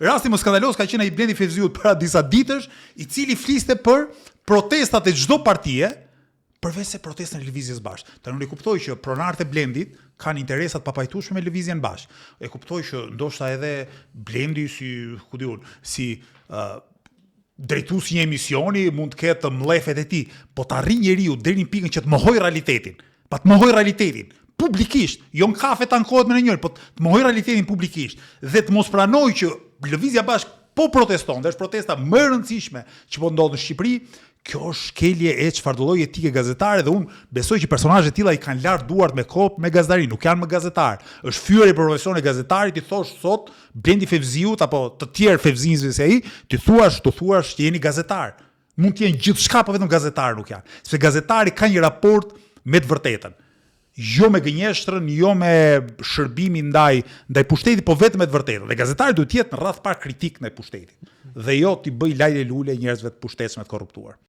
Rasti më skandalos ka qenë ai Blendi Fevziut para disa ditësh, i cili fliste për protestat e çdo partie, përveç se protestën e Lëvizjes Bashkë. Tanë unë e kuptoj që pronarët e Blendit kanë interesat papajtueshme me Lëvizjen Bashkë. E kuptoj që ndoshta edhe Blendi si drejtues një emisioni mund të ketë mllefet e tij, po të arrijë njeriu deri në pikën që të mohoj realitetin. Pa të mohoj realitetin publikisht, jo në kafe të ankohet me njëri, po të mohoj realitetin publikisht dhe të mos pranoj që Lëvizja Bashkë po proteston, dhe është protesta më e rëndësishme që po ndodh në Shqipëri. Kjo është shkelje e çfarëdo lloji etike gazetare dhe unë besoj që personazhe të tilla i kanë larë duart me kopë me gazetari, nuk janë më gazetar. Është fyerje për profesion e gazetarit i thosh sot Blendi Fevziut apo të tjerë fevzinësve se ai, të thuash që jeni gazetar. Mund të jenë gjithçka, po vetëm gazetar nuk janë. Sepse gazetari ka një raport me të vërtetën. Jo me gënjeshtrën, jo me shërbimin ndaj pushtetit, po vetëm me të vërtetën. Dhe gazetari duhet të jetë në radh par kritik ndaj pushtetit. Dhe jo t'i bëj lajë lule njerëzve të pushtetshëm të korruptuar.